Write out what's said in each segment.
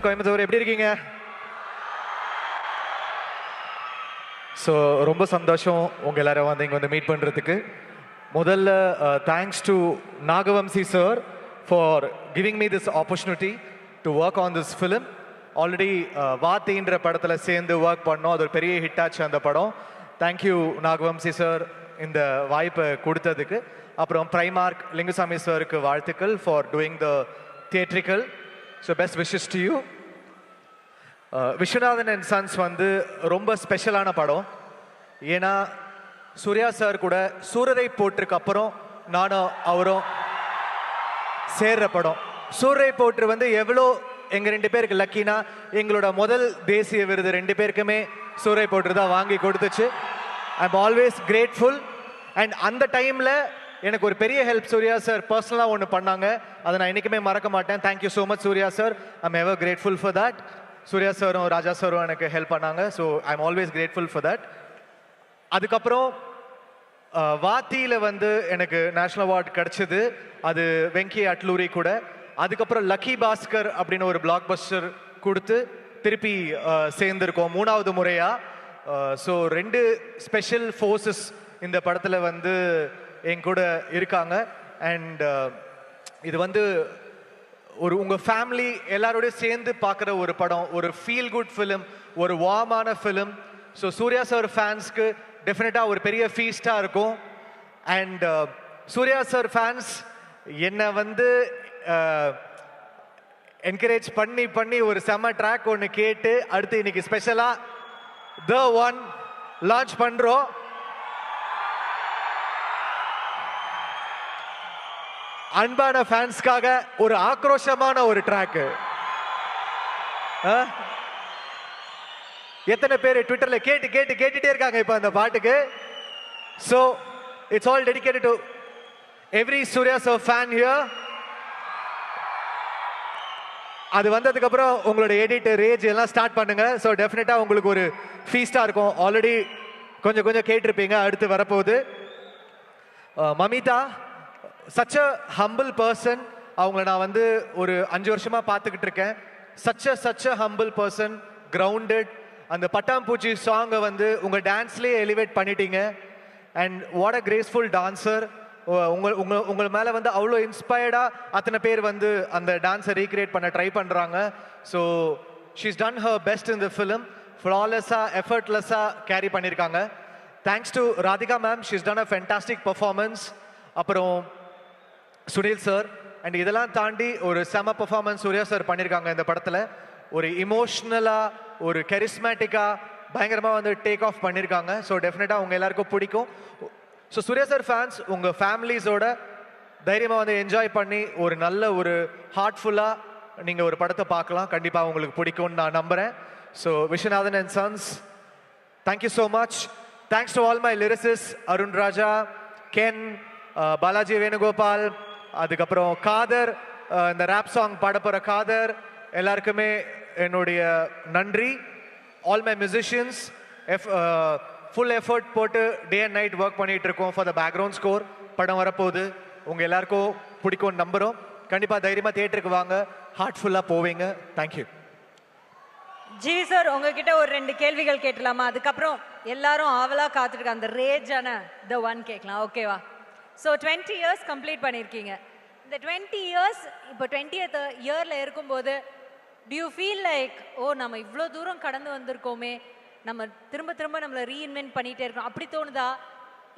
கோயம்புத்தூர் எப்படி இருக்கீங்க? ஸோ ரொம்ப சந்தோஷம் உங்க எல்லாரும் வந்து இங்கே வந்து மீட் பண்ணுறதுக்கு. முதல்ல thanks to Nagavamsi sir for giving me this opportunity to work on this film. Already வாத்தின்ற படத்தில் சேர்ந்து ஒர்க் பண்ணோம், அது ஒரு பெரிய ஹிட் ஆச்சு அந்த படம். தேங்க்யூ நாகவம்சி சார் இந்த வாய்ப்பை கொடுத்ததுக்கு. அப்புறம் பிரைமார்க் லிங்குசாமி சாருக்கு வாழ்த்துக்கள் for doing the theatrical. So best wishes to you. Viswanathan and sons வந்து ரொம்ப ஸ்பெஷலான படம். ஏன்னா சூர்யா சார் கூட சூரரை போற்றுக்கு அப்புறம் நானும் அவரும் சேர்ற படம். சூரரை போற்று வந்து எவ்வளோ எங்கள் ரெண்டு பேருக்கு லக்கினா, எங்களோட முதல் தேசிய விருது ரெண்டு பேருக்குமே சூரரை போற்று தான் வாங்கி கொடுத்துச்சு. ஐ எம் ஆல்வேஸ் கிரேட்ஃபுல். அண்ட் அந்த டைமில் எனக்கு ஒரு பெரிய ஹெல்ப் சூர்யா சார் பர்சனலாக ஒன்று பண்ணாங்க, அதை நான் என்றைக்குமே மறக்க மாட்டேன். Thank you so much Surya sir. I am ever grateful for that. Surya சாரும் ராஜா சாரும் எனக்கு ஹெல்ப் பண்ணாங்க. So I am always grateful for that. அதுக்கப்புறம் வாத்தியில் வந்து எனக்கு நேஷ்னல் அவார்ட் கிடச்சிது, அது வெங்கி அட்லூரி கூட. அதுக்கப்புறம் லக்கி பாஸ்கர் அப்படின்னு ஒரு பிளாக் பஸ்டர் கொடுத்து திருப்பி சேர்ந்துருக்கோம் மூணாவது முறையாக. ஸோ ரெண்டு ஸ்பெஷல் ஃபோர்ஸஸ் இந்த படத்தில் வந்து என் கூட இருக்காங்க. அண்ட் இது வந்து ஒரு உங்கள் ஃபேமிலி எல்லாரோடய சேர்ந்து பார்க்குற ஒரு படம், ஒரு ஃபீல் குட் ஃபிலிம், ஒரு வார்மான ஃபிலிம். ஸோ சூர்யா சார் ஃபேன்ஸ்க்கு டெஃபினட்டாக ஒரு பெரிய ஃபீஸ்டாக இருக்கும். அண்ட் சூர்யா சார் ஃபேன்ஸ் என்னை வந்து என்கரேஜ் பண்ணி பண்ணி ஒரு செம்ம ட்ராக் ஒன்று கேட்டு அடுத்து இன்னைக்கு ஸ்பெஷலாக த ஒன் லான்ச் பண்ணுறோம். அன்பான ஃபேன்ஸ்க்காக ஒரு ஆக்ரோஷமான ஒரு ட்ராக்கு. எத்தனை பேர் ட்விட்டர்ல கேட்டுட்டே இருக்காங்க இப்ப அந்த பாட்டுக்கு. So it's all dedicated to every Surya sir fan here. அது வந்ததுக்கு அப்புறம் உங்களோட எடிட் ரேஜ் எல்லாம் ஸ்டார்ட் பண்ணுங்க. ஸோ டெஃபினட்டா உங்களுக்கு ஒரு ஃபீஸ்டா இருக்கும். ஆல்ரெடி கொஞ்சம் கேட்டிருப்பீங்க, அடுத்து வரப்போகுது. Mamitha such a humble person. அவங்கள நான் வந்து ஒரு 5 வருஷமா பார்த்துக்கிட்டு இருக்கேன். such a humble person, grounded. அந்த பட்டாம்பூச்சி சாங்கை வந்து உங்க டான்ஸ்லயே எலிவேட் பண்ணிட்டீங்க. And what a graceful dancer. உங்கள் மேலே வந்து அவ்வளோ இன்ஸ்பயர்டா அத்தனை பேர் வந்து அந்த டான்ஸை ரீக்ரியேட் பண்ண ட்ரை பண்ணுறாங்க. So she's done her best in the film. ஃப்ளாலெஸ்ஸாக எஃபர்ட்லெஸ்ஸாக கேரி பண்ணியிருக்காங்க. Thanks to Radhika ma'am, she's done a fantastic performance. அப்புறம் சுனில் சார். அண்ட் இதெல்லாம் தாண்டி ஒரு செம பர்ஃபார்மன்ஸ் சூர்யா சார் பண்ணியிருக்காங்க இந்த படத்தில். ஒரு இமோஷ்னலாக, ஒரு கரிஸ்மேட்டிக்காக பயங்கரமாக வந்து டேக் ஆஃப் பண்ணியிருக்காங்க. ஸோ டெஃபினட்டாக உங்கள் எல்லாருக்கும் பிடிக்கும். ஸோ சூர்யா சார் ஃபேன்ஸ் உங்கள் ஃபேமிலிஸோட தைரியமாக வந்து என்ஜாய் பண்ணி ஒரு நல்ல ஒரு ஹார்ட்ஃபுல்லாக நீங்கள் ஒரு படத்தை பார்க்கலாம். கண்டிப்பாக உங்களுக்கு பிடிக்கும்னு நான் நம்புகிறேன். So Viswanathan and sons, thank you so much. Thanks to all my lyricist, Arun Raja, Ken, Balaji Venugopal, அதுக்கப்புறம் காதர், இந்த ரேப் சாங் பாட போகிற காதர், எல்லாருக்குமே என்னுடைய நன்றி. All my musicians full effort போட்டு டே அண்ட் நைட் ஒர்க் பண்ணிட்டு இருக்கோம் ஃபார் த பேக்ரவுண்ட் ஸ்கோர். படம் வரப்போகுது, உங்கள் எல்லாருக்கும் பிடிக்கும்னு நம்புகிறோம். கண்டிப்பாக தைரியமாக தியேட்டருக்கு வாங்க, ஹார்ட்ஃபுல்லாக போவீங்க. தேங்க்யூ. ஜிவி சார், உங்ககிட்ட ஒரு 2 கேள்விகள் கேட்டலாமா? அதுக்கப்புறம் எல்லாரும் ஆவலாக காத்துட்டு அந்த ரேஜான த ஒன் கேட்கலாம், ஓகேவா? ஸோ 20 இயர்ஸ் கம்ப்ளீட் பண்ணியிருக்கீங்க. இந்த 20 இயர்ஸ் இப்போ 20th இயரில் இருக்கும்போது do you feel like ஓ நம்ம இவ்வளோ தூரம் கடந்து வந்திருக்கோமே, நம்ம திரும்ப நம்மளை ரீஇன்வென்ட் பண்ணிகிட்டே இருக்கோம் அப்படி தோணுதா?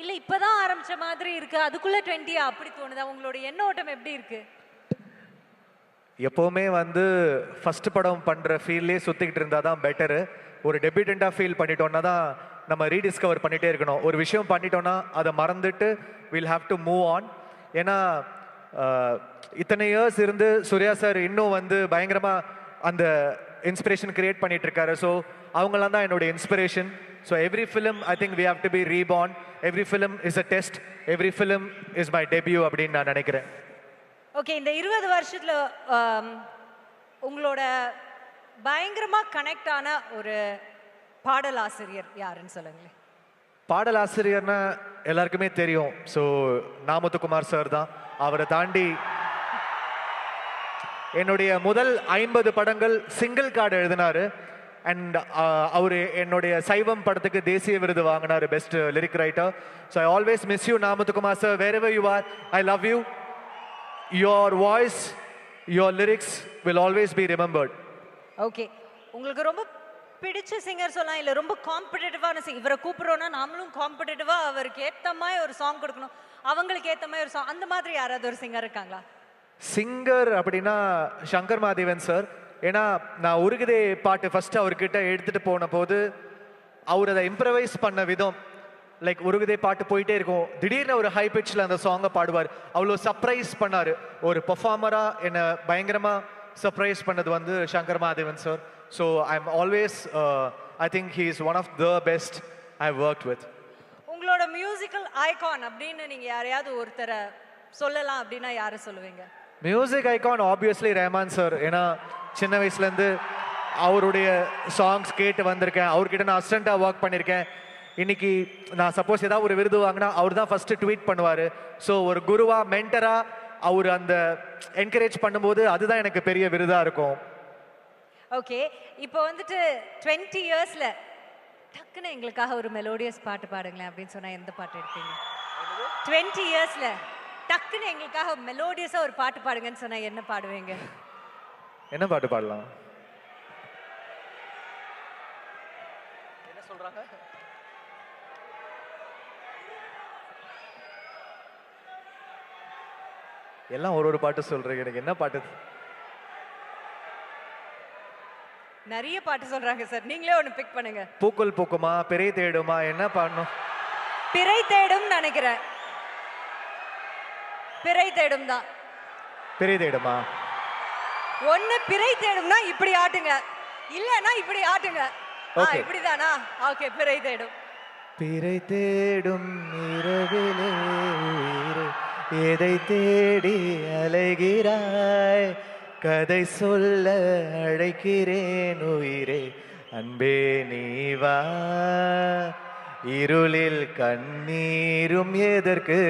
இல்லை இப்போ தான் ஆரம்பித்த மாதிரி இருக்குது அதுக்குள்ளே 20 அப்படி தோணுதா? உங்களோட எண்ண ஓட்டம் எப்படி இருக்குது? எப்போவுமே வந்து ஃபஸ்ட் படம் பண்ணுற ஃபீல்லே சுற்றிக்கிட்டு இருந்தால் தான் பெட்டரு. ஒரு டெபியூட்டண்ட்டாக ஃபீல் பண்ணிட்டோன்னா தான் நம்ம ரீடிஸ்கவர் பண்ணிகிட்டே இருக்கணும். ஒரு விஷயம் பண்ணிட்டோன்னா அதை மறந்துட்டு will have to move on. ஏன்னா இத்தனை இயர்ஸ் இருந்து சூர்யா சார் இன்னும் வந்து பயங்கரமாக அந்த இன்ஸ்பிரேஷன் கிரியேட் பண்ணிட்டு இருக்காரு. ஸோ அவங்களாம் தான் என்னோட இன்ஸ்பிரேஷன். So every film I think we have to be reborn. Every film is a test. Every film is my debut அப்படின்னு நான் நினைக்கிறேன். ஓகே, இந்த 20 வருஷத்தில் உங்களோட பயங்கரமாக கனெக்ட் ஆன ஒரு பாடலாசிரியர் யாருன்னு சொல்லுங்களேன். பாடலாசிரியர்னா எல்லாருக்குமே தெரியும். ஸோ நாமுத்துக்குமார் சார் தான். அவரை தாண்டி என்னுடைய முதல் 50 படங்கள் சிங்கிள் கார்டு எழுதினாரு. அண்ட் அவர் என்னுடைய சைவம் படத்துக்கு தேசிய விருது வாங்கினாரு best lyric writer. So I always miss you Namuthukumar sir. Wherever you are, I love you. Your voice, your lyrics will always be remembered. Okay, உங்களுக்கு ரொம்ப பிடிச்ச சிங்கர் சொல்லலாம், இல்லை ரொம்ப காம்படிட்டிவான இவரை கூப்பிடுறோன்னா நாமளும் காம்படிட்டிவாக அவருக்கு ஏற்ற மாதிரி ஒரு சாங் கொடுக்கணும், அவங்களுக்கு ஏற்ற மாதிரி ஒரு சாங், அந்த மாதிரி யாராவது ஒரு சிங்கர் இருக்காங்களா? சிங்கர் அப்படின்னா சங்கர் மாதேவன் சார். ஏன்னா நான் உருகுதே பாட்டு ஃபர்ஸ்ட் அவர்கிட்ட எடுத்துட்டு போன போது அவர் அதை இம்ப்ரவைஸ் பண்ண விதம், லைக் உருகுதே பாட்டு போயிட்டே இருக்கும், திடீர்னு ஒரு ஹை பிட்ச்ல அந்த சாங்கை பாடுவார். அவ்வளோ சர்ப்ரைஸ் பண்ணாரு. ஒரு பெர்ஃபார்மரா என்னை பயங்கரமா சர்ப்ரைஸ் பண்ணது வந்து Shankar Mahadevan sir. So I am always I think he is one of the best I work with. உங்களோட மியூசிக்கல் ஐகான் அப்படின்னு நீங்க யாரையாவது ஒருத்தரை சொல்லலாம் அப்படின்னா யாரை சொல்லுவீங்க? Music icon obviously Rahman sir. ஏன்னா சின்ன வயசுலேருந்து அவருடைய சாங்ஸ் கேட்டு வந்திருக்கேன். அவர்கிட்ட நான் அசிஸ்டண்ட்டாக ஒர்க் பண்ணியிருக்கேன். இன்னைக்கு நான் சப்போஸ் ஏதாவது ஒரு விருது வாங்கினா அவர் தான் ஃபஸ்ட்டு ட்வீட் பண்ணுவார். ஸோ ஒரு குருவா மென்டரா அவர் அந்த என்கரேஜ் பண்ணும்போது அதுதான் எனக்கு பெரிய விருதாக இருக்கும். ஓகே, இப்போ வந்துட்டு 20 இயர்ஸ்ல டக்குன்னு எங்களுக்காக ஒரு மெலோடியஸ் பாட்டு பாடுங்களேன் அப்படின்னு சொன்னா எந்த பாட்டு எடுப்பீங்க? 20 இயர்ஸ்ல டக்குன்னு எங்களுக்காக மெலோடியஸா ஒரு பாட்டு பாடுங்கன்னு சொன்னா என்ன பாடுவீங்க? என்ன பாட்டு பாடலாம்? என்ன சொல்றாங்க? எல்லாம் ஒரு பாட்டு சொல்றீங்க, எனக்கு என்ன பாட்டு? நிறைய பாட்டு சொல்றாங்க சார், நீங்களே ஒன்னு பிக் பண்ணுங்க. பூக்கள் பூக்குமா, பிறை தேடுமா, என்ன பாடணும்? பிறை தேடும் நினைக்கிறேன். பிறை தேடும் தான். பிறை தேடுமா? ஒன்னு பிறை தேடும்னா இப்படி ஆட்டுங்க, இல்லனா இப்படி ஆட்டுங்க. இப்படிதானா? ஓகே, பிறை தேடும். பிறை தேடும் இரவிலே உயிரே எதை தேடி அலைகிறாய், கதை சொல்ல அழைக்கிறேன் உயிரே அன்பே நீ வா, இருளில் கண்ணீரும் எதற்கு,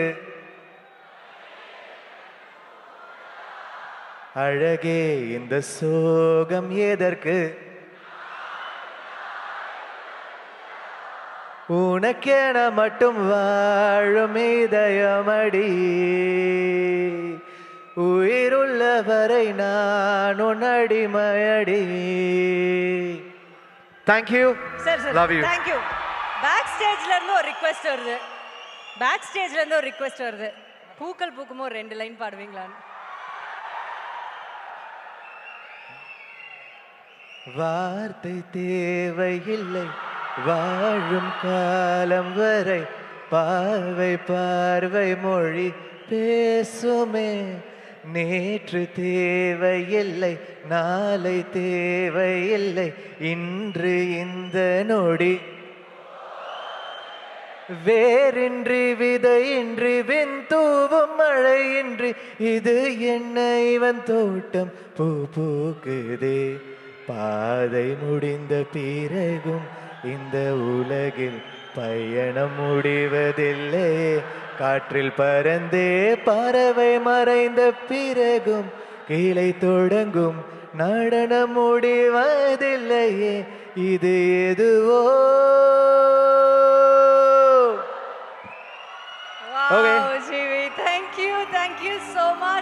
அழகே இந்த சோகம் எதற்கு, உனக்கென மட்டும் வாழும் இதயமடி, உயிருள்ளவரை நான் உன் அடிமையடி. Thank you sir. Love you. Thank you. Back ஸ்டேஜ்ல இருந்து ஒரு ரிக்வெஸ்ட் வருது. பேக் ஸ்டேஜ்ல இருந்து ஒரு ரிக்வெஸ்ட் வருது. பூக்கள் பூக்குமோ 2 லைன் பாடுவீங்களான்னு? வார்த்தை தேவையில்லை வாழும் காலம் வரை, பார்வை பார்வை மொழி பேசுமே, நேற்று தேவையில்லை நாளை தேவையில்லை, இன்று இந்த நொடி, வேரின்றி விதையின்றி விண்தூவும் மழையின்றி, இது என்ன இவன் தோட்டம் பூ பூக்குதே, பாதை முடிந்த பிறகும் இந்த உலகில் பயணம் முடிவதில்லை, காற்றில் பறந்தே பறவை மறைந்த பிறகும் கீழே தொடங்கும் நடனம் முடிவதில்லையே, இது எதுவோ. Wow,